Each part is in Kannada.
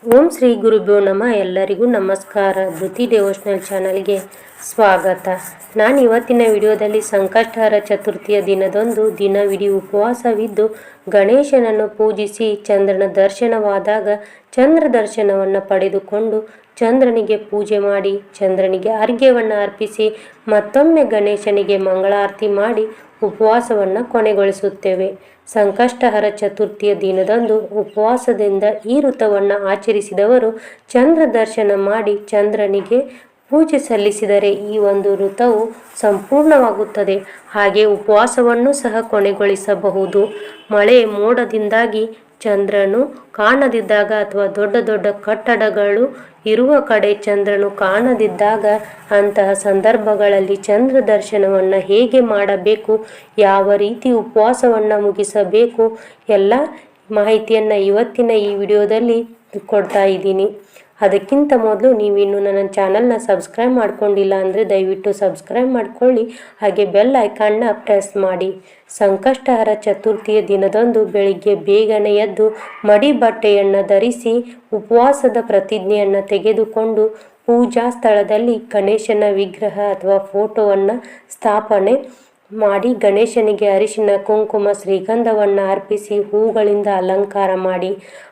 ಓಂ ಶ್ರೀ ಗುರುಭ್ಯೋ ನಮಃ. ಎಲ್ಲರಿಗೂ ನಮಸ್ಕಾರ. ಧೃತಿ ಡಿವೋಷನಲ್ ಚಾನಲ್ಗೆ ಸ್ವಾಗತ. ನಾನು ಇವತ್ತಿನ ವಿಡಿಯೋದಲ್ಲಿ ಸಂಕಷ್ಟಹರ ಚತುರ್ಥಿಯ ದಿನದಂದು ದಿನವಿಡೀ ಉಪವಾಸವಿದ್ದು ಗಣೇಶನನ್ನು ಪೂಜಿಸಿ ಚಂದ್ರನ ದರ್ಶನವಾದಾಗ ಚಂದ್ರ ದರ್ಶನವನ್ನು ಪಡೆದುಕೊಂಡು ಚಂದ್ರನಿಗೆ ಪೂಜೆ ಮಾಡಿ ಚಂದ್ರನಿಗೆ ಅರ್ಘ್ಯವನ್ನು ಅರ್ಪಿಸಿ ಮತ್ತೊಮ್ಮೆ ಗಣೇಶನಿಗೆ ಮಂಗಳಾರತಿ ಮಾಡಿ ಉಪವಾಸವನ್ನು ಕೊನೆಗೊಳಿಸುತ್ತೇವೆ. ಸಂಕಷ್ಟಹರ ಚತುರ್ಥಿಯ ದಿನದಂದು ಉಪವಾಸದಿಂದ ಈ ವ್ರತವನ್ನು ಆಚರಿಸಿದವರು ಚಂದ್ರ ದರ್ಶನ ಮಾಡಿ ಚಂದ್ರನಿಗೆ ಪೂಜೆ ಸಲ್ಲಿಸಿದರೆ ಈ ಒಂದು ವ್ರತವು ಸಂಪೂರ್ಣವಾಗುತ್ತದೆ. ಹಾಗೆ ಉಪವಾಸವನ್ನು ಸಹ ಕೊನೆಗೊಳಿಸಬಹುದು. ಮಳೆ ಮೋಡದಿಂದಾಗಿ ಚಂದ್ರನು ಕಾಣದಿದ್ದಾಗ ಅಥವಾ ದೊಡ್ಡ ದೊಡ್ಡ ಕಟ್ಟಡಗಳು ಇರುವ ಕಡೆ ಚಂದ್ರನು ಕಾಣದಿದ್ದಾಗ ಅಂತಹ ಸಂದರ್ಭಗಳಲ್ಲಿ ಚಂದ್ರ ದರ್ಶನವನ್ನು ಹೇಗೆ ಮಾಡಬೇಕು, ಯಾವ ರೀತಿ ಉಪವಾಸವನ್ನು ಮುಗಿಸಬೇಕು ಎಲ್ಲ ಮಾಹಿತಿಯನ್ನು ಇವತ್ತಿನ ಈ ವಿಡಿಯೋದಲ್ಲಿ ಕೊಡ್ತಾ ಇದ್ದೀನಿ. ಅದಕ್ಕಿಂತ ಮೊದಲು ನೀವಿನ್ನು ನನ್ನ ಚಾನಲ್ನ ಸಬ್ಸ್ಕ್ರೈಬ್ ಮಾಡ್ಕೊಂಡಿಲ್ಲ ಅಂದರೆ ದಯವಿಟ್ಟು ಸಬ್ಸ್ಕ್ರೈಬ್ ಮಾಡ್ಕೊಳ್ಳಿ, ಹಾಗೆ ಬೆಲ್ ಐಕಾನ್ನ ಪ್ರೆಸ್ ಮಾಡಿ. ಸಂಕಷ್ಟಹರ ಚತುರ್ಥಿಯ ದಿನದಂದು ಬೆಳಿಗ್ಗೆ ಬೇಗನೆ ಎದ್ದು ಮಡಿ ಬಟ್ಟೆಯನ್ನು ಧರಿಸಿ ಉಪವಾಸದ ಪ್ರತಿಜ್ಞೆಯನ್ನು ತೆಗೆದುಕೊಂಡು ಪೂಜಾ ಸ್ಥಳದಲ್ಲಿ ಗಣೇಶನ ವಿಗ್ರಹ ಅಥವಾ ಫೋಟೋವನ್ನು ಸ್ಥಾಪನೆ ಮಾಡಿ ಗಣೇಶನಿಗೆ ಅರಿಶಿನ ಕುಂಕುಮ ಶ್ರೀಗಂಧವನ್ನು ಅರ್ಪಿಸಿ ಹೂಗಳಿಂದ ಅಲಂಕಾರ ಮಾಡಿ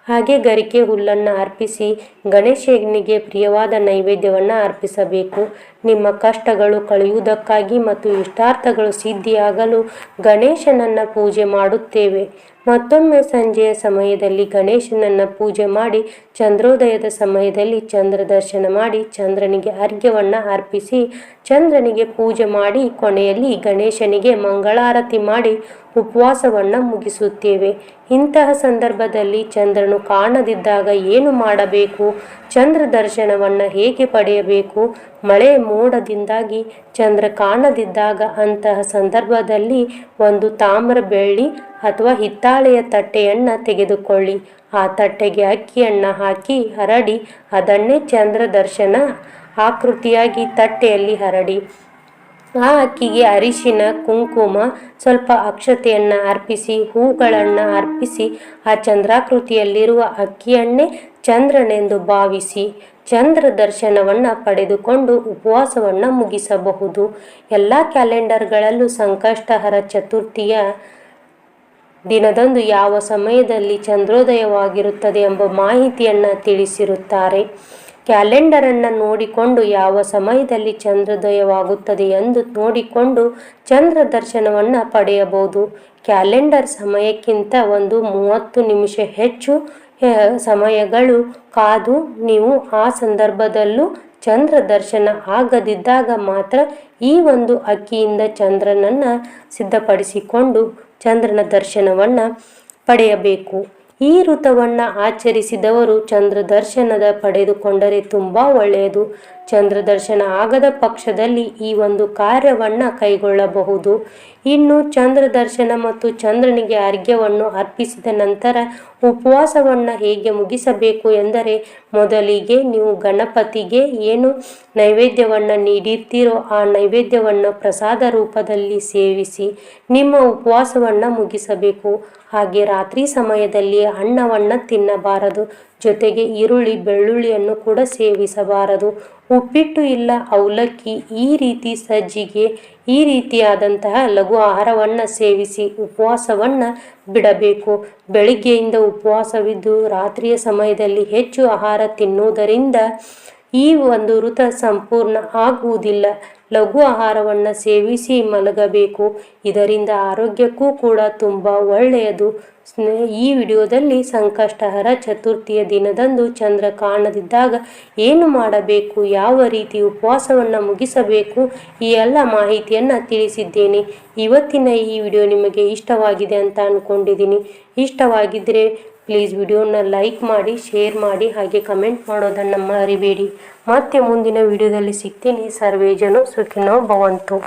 ಹಾಗೆ ಗರಿಕೆ ಹುಲ್ಲನ್ನು ಅರ್ಪಿಸಿ ಗಣೇಶನಿಗೆ ಪ್ರಿಯವಾದ ನೈವೇದ್ಯವನ್ನು ಅರ್ಪಿಸಬೇಕು. ನಿಮ್ಮ ಕಷ್ಟಗಳು ಕಳೆಯುವುದಕ್ಕಾಗಿ ಮತ್ತು ಇಷ್ಟಾರ್ಥಗಳು ಸಿದ್ಧಿಯಾಗಲು ಗಣೇಶನನ್ನು ಪೂಜೆ ಮಾಡುತ್ತೇವೆ. ಮತ್ತೊಮ್ಮೆ ಸಂಜೆಯ ಸಮಯದಲ್ಲಿ ಗಣೇಶನನ್ನು ಪೂಜೆ ಮಾಡಿ ಚಂದ್ರೋದಯದ ಸಮಯದಲ್ಲಿ ಚಂದ್ರ ದರ್ಶನ ಮಾಡಿ ಚಂದ್ರನಿಗೆ ಅರ್ಘ್ಯವನ್ನು ಅರ್ಪಿಸಿ ಚಂದ್ರನಿಗೆ ಪೂಜೆ ಮಾಡಿ ಕೊನೆಯಲ್ಲಿ ಗಣೇಶನಿಗೆ ಮಂಗಳಾರತಿ ಮಾಡಿ ಉಪವಾಸವನ್ನು ಮುಗಿಸುತ್ತೇವೆ. ಇಂತಹ ಸಂದರ್ಭದಲ್ಲಿ ಚಂದ್ರನು ಕಾಣದಿದ್ದಾಗ ಏನು ಮಾಡಬೇಕು, ಚಂದ್ರ ದರ್ಶನವನ್ನು ಹೇಗೆ ಪಡೆಯಬೇಕು, ಮಳೆ ಮೋಡದಿಂದಾಗಿ ಚಂದ್ರ ಕಾಣದಿದ್ದಾಗ ಅಂತಹ ಸಂದರ್ಭದಲ್ಲಿ ಒಂದು ತಾಮ್ರ, ಬೆಳ್ಳಿ ಅಥವಾ ಹಿತ್ತಾಳೆಯ ತಟ್ಟೆಯನ್ನು ತೆಗೆದುಕೊಳ್ಳಿ. ಆ ತಟ್ಟೆಗೆ ಅಕ್ಕಿಯನ್ನು ಹಾಕಿ ಹರಡಿ ಅದನ್ನೇ ಚಂದ್ರ ದರ್ಶನ ಆಕೃತಿಯಾಗಿ ತಟ್ಟೆಯಲ್ಲಿ ಹರಡಿ ಆ ಅಕ್ಕಿಗೆ ಅರಿಶಿನ ಕುಂಕುಮ ಸ್ವಲ್ಪ ಅಕ್ಷತೆಯನ್ನು ಅರ್ಪಿಸಿ ಹೂಗಳನ್ನು ಅರ್ಪಿಸಿ ಆ ಚಂದ್ರಾಕೃತಿಯಲ್ಲಿರುವ ಅಕ್ಕಿಯನ್ನೇ ಚಂದ್ರನೆಂದು ಭಾವಿಸಿ ಚಂದ್ರ ದರ್ಶನವನ್ನು ಪಡೆದುಕೊಂಡು ಉಪವಾಸವನ್ನು ಮುಗಿಸಬಹುದು. ಎಲ್ಲ ಕ್ಯಾಲೆಂಡರ್ಗಳಲ್ಲೂ ಸಂಕಷ್ಟಹರ ಚತುರ್ಥಿಯ ದಿನದಂದು ಯಾವ ಸಮಯದಲ್ಲಿ ಚಂದ್ರೋದಯವಾಗಿರುತ್ತದೆ ಎಂಬ ಮಾಹಿತಿಯನ್ನು ತಿಳಿಸಿರುತ್ತಾರೆ. ಕ್ಯಾಲೆಂಡರನ್ನು ನೋಡಿಕೊಂಡು ಯಾವ ಸಮಯದಲ್ಲಿ ಚಂದ್ರೋದಯವಾಗುತ್ತದೆ ಎಂದು ನೋಡಿಕೊಂಡು ಚಂದ್ರ ದರ್ಶನವನ್ನು ಪಡೆಯಬಹುದು. ಕ್ಯಾಲೆಂಡರ್ ಸಮಯಕ್ಕಿಂತ 30 ನಿಮಿಷ ಹೆಚ್ಚು ಸಮಯಗಳು ಕಾದು ನೀವು ಆ ಸಂದರ್ಭದಲ್ಲೂ ಚಂದ್ರ ದರ್ಶನ ಆಗದಿದ್ದಾಗ ಮಾತ್ರ ಈ ಒಂದು ಅಕ್ಕಿಯಿಂದ ಚಂದ್ರನನ್ನು ಸಿದ್ಧಪಡಿಸಿಕೊಂಡು ಚಂದ್ರನ ದರ್ಶನವನ್ನು ಪಡೆಯಬೇಕು. ಈ ವ್ರತವನ್ನು ಆಚರಿಸಿದವರು ಚಂದ್ರ ದರ್ಶನದ ಪಡೆದುಕೊಂಡರೆ ತುಂಬ ಒಳ್ಳೆಯದು. ಚಂದ್ರ ದರ್ಶನ ಆಗದ ಪಕ್ಷದಲ್ಲಿ ಈ ಒಂದು ಕಾರ್ಯವನ್ನು ಕೈಗೊಳ್ಳಬಹುದು. ಇನ್ನು ಚಂದ್ರ ದರ್ಶನ ಮತ್ತು ಚಂದ್ರನಿಗೆ ಅರ್ಘ್ಯವನ್ನು ಅರ್ಪಿಸಿದ ನಂತರ ಉಪವಾಸವನ್ನು ಹೇಗೆ ಮುಗಿಸಬೇಕು ಎಂದರೆ ಮೊದಲಿಗೆ ನೀವು ಗಣಪತಿಗೆ ಏನು ನೈವೇದ್ಯವನ್ನು ನೀಡಿರ್ತೀರೋ ಆ ನೈವೇದ್ಯವನ್ನು ಪ್ರಸಾದ ರೂಪದಲ್ಲಿ ಸೇವಿಸಿ ನಿಮ್ಮ ಉಪವಾಸವನ್ನು ಮುಗಿಸಬೇಕು. ಹಾಗೆ ರಾತ್ರಿ ಸಮಯದಲ್ಲಿ ಅನ್ನವನ್ನು ತಿನ್ನಬಾರದು, ಜೊತೆಗೆ ಈರುಳ್ಳಿ ಬೆಳ್ಳುಳ್ಳಿಯನ್ನು ಕೂಡ ಸೇವಿಸಬಾರದು. ಉಪ್ಪಿಟ್ಟು ಇಲ್ಲ ಅವಲಕ್ಕಿ, ಈ ರೀತಿ ಸಜ್ಜಿಗೆ, ಈ ರೀತಿಯಾದಂತಹ ಲಘು ಆಹಾರವನ್ನು ಸೇವಿಸಿ ಉಪವಾಸವನ್ನು ಬಿಡಬೇಕು. ಬೆಳಿಗ್ಗೆಯಿಂದ ಉಪವಾಸವಿದ್ದು ರಾತ್ರಿಯ ಸಮಯದಲ್ಲಿ ಹೆಚ್ಚು ಆಹಾರ ತಿನ್ನುವುದರಿಂದ ಈ ಒಂದು ವ್ರತ ಸಂಪೂರ್ಣ ಆಗುವುದಿಲ್ಲ. ಲಘು ಆಹಾರವನ್ನು ಸೇವಿಸಿ ಮಲಗಬೇಕು. ಇದರಿಂದ ಆರೋಗ್ಯಕ್ಕೂ ಕೂಡ ತುಂಬ ಒಳ್ಳೆಯದು. ಈ ವಿಡಿಯೋದಲ್ಲಿ ಸಂಕಷ್ಟಹರ ಚತುರ್ಥಿಯ ದಿನದಂದು ಚಂದ್ರ ಕಾಣದಿದ್ದಾಗ ಏನು ಮಾಡಬೇಕು, ಯಾವ ರೀತಿ ಉಪವಾಸವನ್ನು ಮುಗಿಸಬೇಕು, ಈ ಎಲ್ಲ ಮಾಹಿತಿಯನ್ನು ತಿಳಿಸಿದ್ದೇನೆ. ಇವತ್ತಿನ ಈ ವಿಡಿಯೋ ನಿಮಗೆ ಇಷ್ಟವಾಗಿದೆ ಅಂತ ಅಂದ್ಕೊಂಡಿದ್ದೀನಿ. ಇಷ್ಟವಾಗಿದ್ದರೆ ಪ್ಲೀಸ್ ವಿಡಿಯೋನ ಲೈಕ್ ಮಾಡಿ, ಶೇರ್ ಮಾಡಿ, ಹಾಗೆ ಕಮೆಂಟ್ ಮಾಡೋದನ್ನು ಮರಿಬೇಡಿ. ಮತ್ತೆ ಮುಂದಿನ ವಿಡಿಯೋದಲ್ಲಿ ಸಿಗ್ತೀನಿ. ಸರ್ವೇ ಜನ ಸುಖಿನೋ ಭವಂತು.